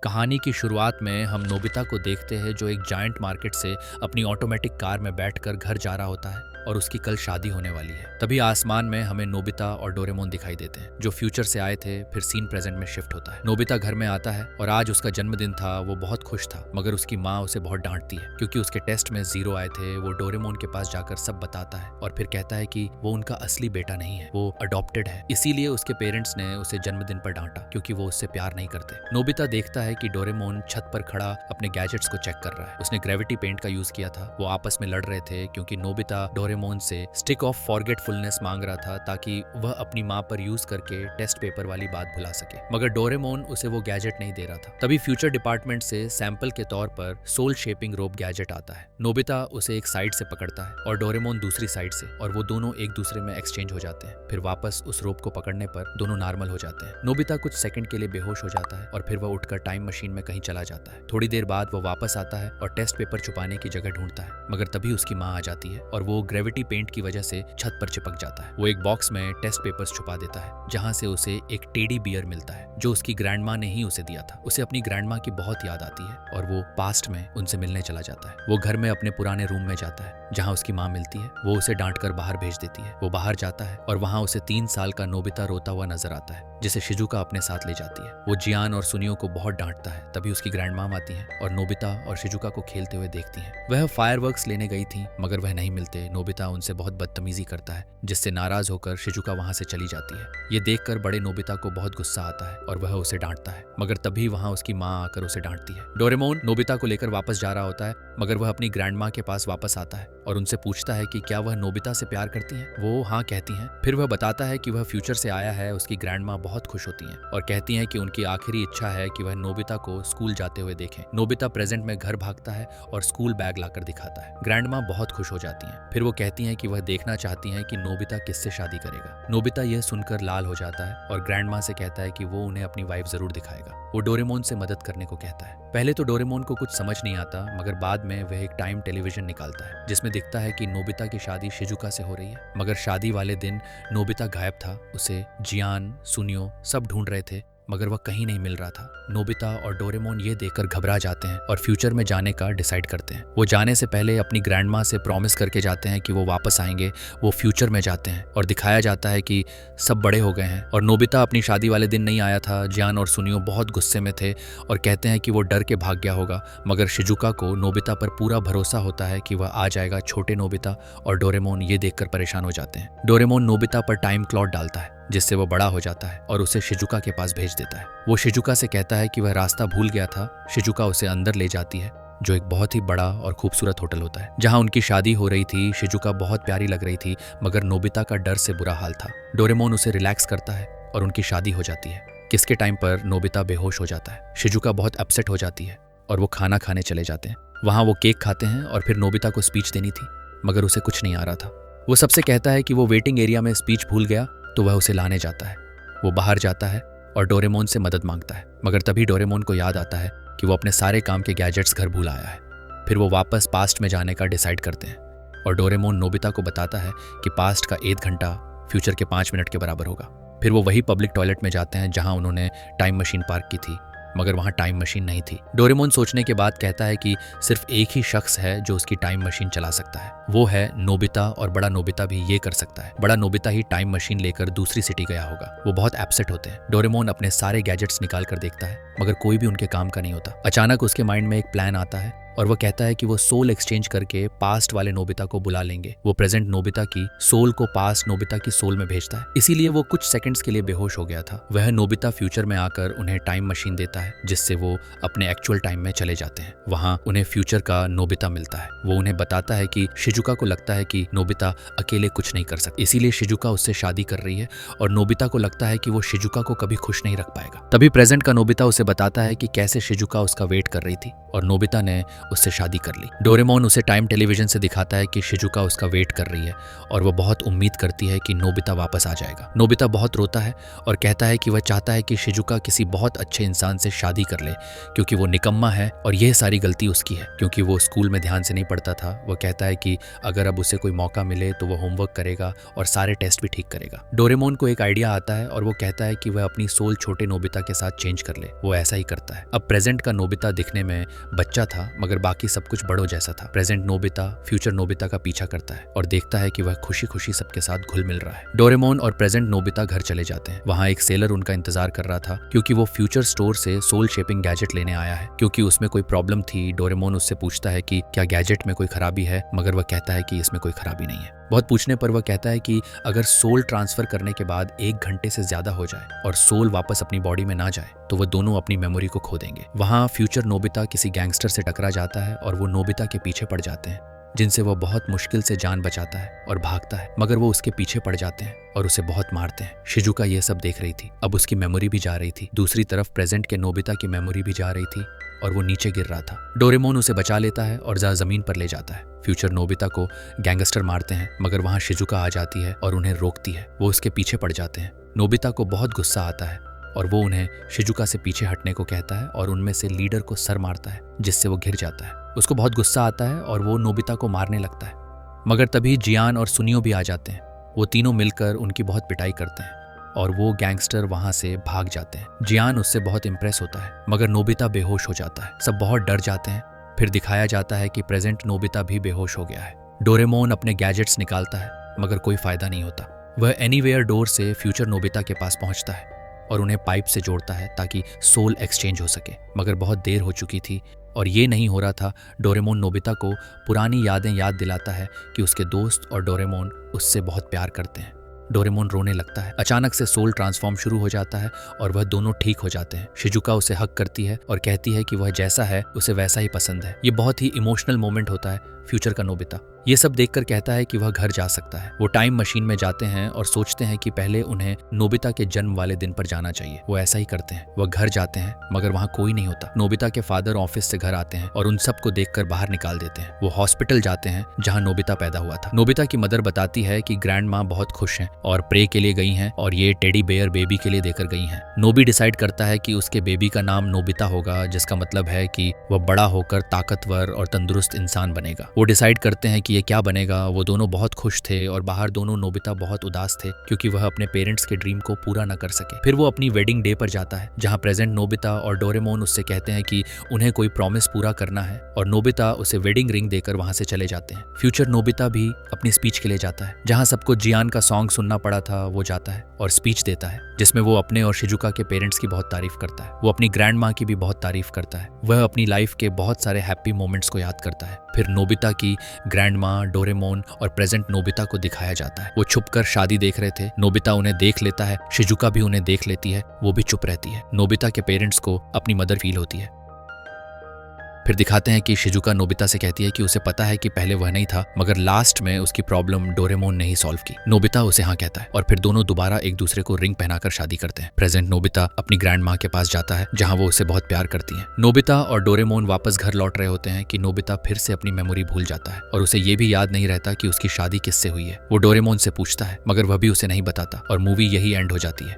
कहानी की शुरुआत में हम नोबिता को देखते हैं जो एक जायंट मार्केट से अपनी ऑटोमेटिक कार में बैठकर घर जा रहा होता है और उसकी कल शादी होने वाली है। तभी आसमान में हमें नोबिता और डोरेमोन दिखाई देते हैं जो फ्यूचर से आए थे। फिर सीन प्रेजेंट में शिफ्ट होता है। नोबिता घर में आता है और आज उसका जन्मदिन था। वो बहुत खुश था मगर उसकी माँ उसे बहुत डांटती है क्योंकि उसके टेस्ट में 0 आए थे। वो डोरेमोन के पास जाकर सब बताता है और फिर कहता है कि वो उनका असली बेटा नहीं है, वो अडॉप्टेड है। इसीलिए उसके पेरेंट्स ने उसे जन्मदिन पर डांटा क्योंकि वो उससे प्यार नहीं करते। नोबिता देखता है कि डोरेमोन छत पर खड़ा अपने गैजेट्स को चेक कर रहा है। उसने ग्रेविटी पेंट का यूज किया था। वो आपस में लड़ रहे थे क्योंकि नोबिता डोरेमोन से स्टिक ऑफ फॉरगेटफुलनेस मांग रहा था ताकि वह अपनी माँ पर यूज करके टेस्ट पेपर वाली बात भुला सके, मगर डोरेमोन उसे वो गैजेट नहीं दे रहा था। तभी फ्यूचर डिपार्टमेंट से सैंपल के तौर पर सोल शेपिंग रोप गैजेट आता है। नोबिता उसे एक साइड से पकड़ता है और डोरेमोन दूसरी साइड से, और वो दोनों एक दूसरे में एक्सचेंज हो जाते हैं। फिर वापस उस रोप को पकड़ने पर दोनों नॉर्मल हो जाते हैं। नोबिता कुछ सेकंड के लिए बेहोश हो जाता है और फिर वह उठकर टाइम मशीन में कहीं चला जाता है। थोड़ी देर बाद वो वापस आता है और टेस्ट पेपर छुपाने की जगह ढूंढता है, मगर तभी उसकी माँ आ जाती है और वो ग्रेविटी पेंट की वजह से छत पर चिपक जाता है। वो एक बॉक्स में टेस्ट पेपर्स छुपा देता है जहां से उसे एक टेडी बियर मिलता है जो उसकी ग्रैंडमा ने ही उसे दिया था। उसे अपनी ग्रैंडमा की बहुत याद आती है और वो पास्ट में उनसे मिलने चला जाता है। वो घर में अपने पुराने रूम में जाता है जहां उसकी माँ मिलती है। वो उसे डांटकर बाहर भेज देती है। वो बाहर जाता है और वहां उसे 3 साल का नोबिता रोता हुआ नजर आता है जिसे शिजुका अपने साथ ले जाती है। वो जियान और सुनियो को बहुत डांटता है। तभी उसकी ग्रैंड मॉम आती है और नोबिता और शिजुका को खेलते हुए देखती हैं। वह फायरवर्क्स लेने गई थी मगर वह नहीं मिलते। नोबिता उनसे बहुत बदतमीजी करता है जिससे नाराज होकर शिजुका वहां से चली जाती है। ये देखकर बड़े नोबिता को बहुत गुस्सा आता है और वह उसे डांटता है, मगर तभी वहां उसकी माँ आकर उसे डांटती है। डोरेमोन नोबिता को लेकर वापस जा रहा होता है मगर वह अपनी ग्रैंड माँ के पास वापस आता है और उनसे पूछता है कि क्या वह नोबिता से प्यार करती हैं। वो हाँ कहती हैं। फिर वह बताता है कि वह फ्यूचर से आया है। उसकी ग्रैंड माँ बहुत खुश होती हैं और कहती हैं कि उनकी आखिरी इच्छा है कि वह नोबिता को स्कूल जाते हुए देखें। नोबिता प्रेजेंट में घर भागता है और स्कूल बैग लाकर दिखाता है। ग्रैंड माँ बहुत खुश हो जाती हैं। फिर वो कहती हैं कि वह देखना चाहती हैं कि नोबिता किससे शादी करेगा। नोबिता यह सुनकर लाल हो जाता है और ग्रैंड माँ से कहता है कि वो उन्हें अपनी वाइफ जरूर दिखाएगा। वो डोरेमोन से मदद करने को कहता है। पहले तो डोरेमोन को कुछ समझ नहीं आता मगर बाद में वह एक टाइम टेलीविजन निकालता है जिसमें दिखता है कि नोबिता की शादी शिजुका से हो रही है, मगर शादी वाले दिन नोबिता गायब था। उसे जियान, सुनियो सब ढूंढ रहे थे मगर वह कहीं नहीं मिल रहा था। नोबिता और डोरेमोन ये देखकर घबरा जाते हैं और फ्यूचर में जाने का डिसाइड करते हैं। वो जाने से पहले अपनी ग्रैंड माँ से प्रॉमिस करके जाते हैं कि वो वापस आएंगे। वो फ्यूचर में जाते हैं और दिखाया जाता है कि सब बड़े हो गए हैं और नोबिता अपनी शादी वाले दिन नहीं आया था। जियान और सुनियो बहुत गुस्से में थे और कहते हैं कि वो डर के भाग गया होगा, मगर शिजुका को नोबिता पर पूरा भरोसा होता है कि वह आ जाएगा। छोटे नोबिता और डोरेमोन ये देखकर परेशान हो जाते हैं। डोरेमोन नोबिता पर टाइम क्लॉक डालता है जिससे वो बड़ा हो जाता है और उसे शिजुका के पास भेज देता है। वो शिजुका से कहता है कि वह रास्ता भूल गया था। शिजुका उसे अंदर ले जाती है जो एक बहुत ही बड़ा और खूबसूरत होटल होता है जहां उनकी शादी हो रही थी। शिजुका बहुत प्यारी लग रही थी मगर नोबिता का डर से बुरा हाल था। डोरेमोन उसे रिलैक्स करता है और उनकी शादी हो जाती है। किसके टाइम पर नोबिता बेहोश हो जाता है। शिजुका बहुत अपसेट हो जाती है और वो खाना खाने चले जाते हैं। वहां वो केक खाते हैं और फिर नोबिता को स्पीच देनी थी मगर उसे कुछ नहीं आ रहा था। वो सबसे कहता है कि वो वेटिंग एरिया में स्पीच भूल गया तो वह उसे लाने जाता है। वो बाहर जाता है और डोरेमोन से मदद मांगता है, मगर तभी डोरेमोन को याद आता है कि वो अपने सारे काम के गैजेट्स घर भूल आया है। फिर वो वापस पास्ट में जाने का डिसाइड करते हैं और डोरेमोन नोबिता को बताता है कि पास्ट का 1 घंटा फ्यूचर के 5 मिनट के बराबर होगा। फिर वो वही पब्लिक टॉयलेट में जाते हैं जहां उन्होंने टाइम मशीन पार्क की थी, मगर वहां टाइम मशीन नहीं थी। डोरेमोन सोचने के बाद कहता है कि सिर्फ एक ही शख्स है जो उसकी टाइम मशीन चला सकता है, वो है नोबिता, और बड़ा नोबिता भी ये कर सकता है। बड़ा नोबिता ही टाइम मशीन लेकर दूसरी सिटी गया होगा। वो बहुत अपसेट होते हैं। डोरेमोन अपने सारे गैजेट्स निकाल कर देखता है मगर कोई भी उनके काम का नहीं होता। अचानक उसके माइंड में एक प्लान आता है और वह कहता है कि वो सोल एक्सचेंज करके पास्ट वाले नोबिता को बुला लेंगे। वो प्रेजेंट नोबिता की सोल को पास्ट नोबिता की सोल में भेजता है। इसीलिए वो कुछ सेकंड्स के लिए बेहोश हो गया था। वह नोबिता फ्यूचर में आकर उन्हें टाइम मशीन देता है जिससे वो अपने एक्चुअल टाइम में चले जाते हैं। वहां उन्हें फ्यूचर का नोबिता मिलता है। वो उन्हें बताता है कि शिजुका को लगता है कि नोबिता अकेले कुछ नहीं कर सकता, इसीलिए शिजुका उससे शादी कर रही है और नोबिता को लगता है कि वो शिजुका को कभी खुश नहीं रख पाएगा। तभी प्रेजेंट का नोबिता उसे बताता है कि कैसे शिजुका उसका वेट कर रही थी और नोबिता ने उससे शादी कर ली। डोरेमोन उसे टाइम टेलीविजन से दिखाता है कि शिजुका उसका वेट कर रही है और वो बहुत उम्मीद करती है कि नोबिता वापस आ जाएगा। नोबिता बहुत रोता है और कहता है कि वह चाहता है कि शिजुका किसी बहुत अच्छे इंसान से शादी कर ले क्योंकि वो निकम्मा है और यह सारी गलती उसकी है क्योंकि वो स्कूल में ध्यान से नहीं पढ़ता था। वो कहता है कि अगर अब उसे कोई मौका मिले तो वो होमवर्क करेगा और सारे टेस्ट भी ठीक करेगा। डोरेमोन को एक आइडिया आता है और वो कहता है कि वह अपनी सोल छोटे नोबिता के साथ चेंज कर ले। वो ऐसा ही करता है। अब प्रेजेंट का नोबिता दिखने में बच्चा था मगर बाकी सब कुछ बड़ों जैसा था। प्रेजेंट नोबिता फ्यूचर नोबिता का पीछा करता है और देखता है कि वह खुशी खुशी सबके साथ घुल मिल रहा है। डोरेमोन और प्रेजेंट नोबिता घर चले जाते हैं। वहाँ एक सेलर उनका इंतजार कर रहा था क्योंकि वो फ्यूचर स्टोर से सोल शेपिंग गैजेट लेने आया है। क्योंकि उसमें कोई प्रॉब्लम थी, डोरेमोन उससे पूछता है कि क्या गैजेट में कोई खराबी है, मगर वह कहता है कि इसमें कोई खराबी नहीं है। बहुत पूछने पर वह कहता है कि अगर सोल ट्रांसफर करने के बाद 1 घंटे से ज्यादा हो जाए और सोल वापस अपनी बॉडी में ना जाए तो वह दोनों अपनी मेमोरी को खो देंगे। वहाँ फ्यूचर नोबिता किसी गैंगस्टर से टकरा जाता है और वो नोबिता के पीछे पड़ जाते हैं जिनसे वो बहुत मुश्किल से जान बचाता है और भागता है, मगर वो उसके पीछे पड़ जाते हैं और उसे बहुत मारते हैं। शिजुका ये सब देख रही थी। अब उसकी मेमोरी भी जा रही थी। दूसरी तरफ प्रेजेंट के नोबिता की मेमोरी भी जा रही थी और वो नीचे गिर रहा था। डोरेमोन उसे बचा लेता है और जमीन पर ले जाता है। फ्यूचर नोबिता को गैंगस्टर मारते हैं मगर वहाँ शिजुका आ जाती है और उन्हें रोकती है। वो उसके पीछे पड़ जाते हैं। नोबिता को बहुत गुस्सा आता है और वो उन्हें शिजुका से पीछे हटने को कहता है और उनमें से लीडर को सर मारता है जिससे वो गिर जाता है। उसको बहुत गुस्सा आता है और वो नोबिता को मारने लगता है, मगर तभी जियान और सुनियो भी आ जाते हैं। वो तीनों मिलकर उनकी बहुत पिटाई करते हैं और वो गैंगस्टर वहां से भाग जाते हैं। जियान उससे बहुत इंप्रेस होता है मगर नोबिता बेहोश हो जाता है। सब बहुत डर जाते हैं। फिर दिखाया जाता है कि प्रेजेंट नोबिता भी बेहोश हो गया है। डोरेमोन अपने गैजेट्स निकालता है मगर कोई फायदा नहीं होता। वह एनीवेयर डोर से फ्यूचर नोबिता के पास पहुंचता है और उन्हें पाइप से जोड़ता है ताकि सोल एक्सचेंज हो सके, मगर बहुत देर हो चुकी थी और ये नहीं हो रहा था। डोरेमोन नोबिता को पुरानी यादें याद दिलाता है कि उसके दोस्त और डोरेमोन उससे बहुत प्यार करते हैं। डोरेमोन रोने लगता है। अचानक से सोल ट्रांसफॉर्म शुरू हो जाता है और वह दोनों ठीक हो जाते हैं। शिजुका उसे हक करती है और कहती है कि वह जैसा है उसे वैसा ही पसंद है। ये बहुत ही इमोशनल मोमेंट होता है। फ्यूचर का नोबिता ये सब देखकर कहता है कि वह घर जा सकता है। वो टाइम मशीन में जाते हैं और सोचते हैं कि पहले उन्हें नोबिता के जन्म वाले दिन पर जाना चाहिए। वो ऐसा ही करते हैं। वह घर जाते हैं मगर वहाँ कोई नहीं होता। नोबिता के फादर ऑफिस से घर आते हैं और उन सबको देखकर बाहर निकाल देते हैं। वो हॉस्पिटल जाते हैं जहाँ नोबिता पैदा हुआ था। नोबिता की मदर बताती है कि ग्रैंड माँ बहुत खुश हैं और प्रे के लिए गई हैं और ये टेडी बेयर बेबी के लिए देकर गई हैं। नोबी डिसाइड करता है कि उसके बेबी का नाम नोबिता होगा, जिसका मतलब है कि वह बड़ा होकर ताकतवर और तंदुरुस्त इंसान बनेगा। वो डिसाइड करते हैं कि ये क्या बनेगा। वो दोनों बहुत खुश थे और बाहर दोनों नोबिता बहुत उदास थे क्योंकि वह अपने पेरेंट्स के ड्रीम को पूरा न कर सके। फिर वो अपनी वेडिंग डे पर जाता है जहाँ प्रेजेंट नोबिता और डोरेमोन उससे कहते हैं कि उन्हें कोई प्रॉमिस पूरा करना है और नोबिता उसे वेडिंग रिंग देकर वहां से चले जाते हैं। फ्यूचर नोबिता भी अपनी स्पीच के लिए जाता है। जहाँ सबको जियान का सॉन्ग सुनना पड़ा था वो जाता है और स्पीच देता है जिसमें वो अपने और शिजुका के पेरेंट्स की बहुत तारीफ करता है। वो अपनी ग्रैंड माँ की भी बहुत तारीफ करता है। वह अपनी लाइफ के बहुत सारे हैप्पी मोमेंट्स को याद करता है। फिर नोबिता की ग्रैंड माँ, डोरेमोन और प्रेजेंट नोबिता को दिखाया जाता है। वो छुपकर शादी देख रहे थे। नोबिता उन्हें देख लेता है, शिजुका भी उन्हें देख लेती है। वो भी चुप रहती है। नोबिता के पेरेंट्स को अपनी मदर फील होती है। फिर दिखाते हैं कि शिजुका नोबिता से कहती है कि उसे पता है कि पहले वह नहीं था मगर लास्ट में उसकी प्रॉब्लम डोरेमोन ने ही सॉल्व की। नोबिता उसे हाँ कहता है और फिर दोनों दोबारा एक दूसरे को रिंग पहनाकर शादी करते हैं। प्रेजेंट नोबिता अपनी ग्रैंड माँ के पास जाता है जहाँ वो उसे बहुत प्यार करती है। नोबिता और डोरेमोन वापस घर लौट रहे होते हैं कि नोबिता फिर से अपनी मेमोरी भूल जाता है और उसे ये भी याद नहीं रहता कि उसकी शादी किससे हुई है। वो डोरेमोन से पूछता है मगर वह भी उसे नहीं बताता और मूवी यही एंड हो जाती है।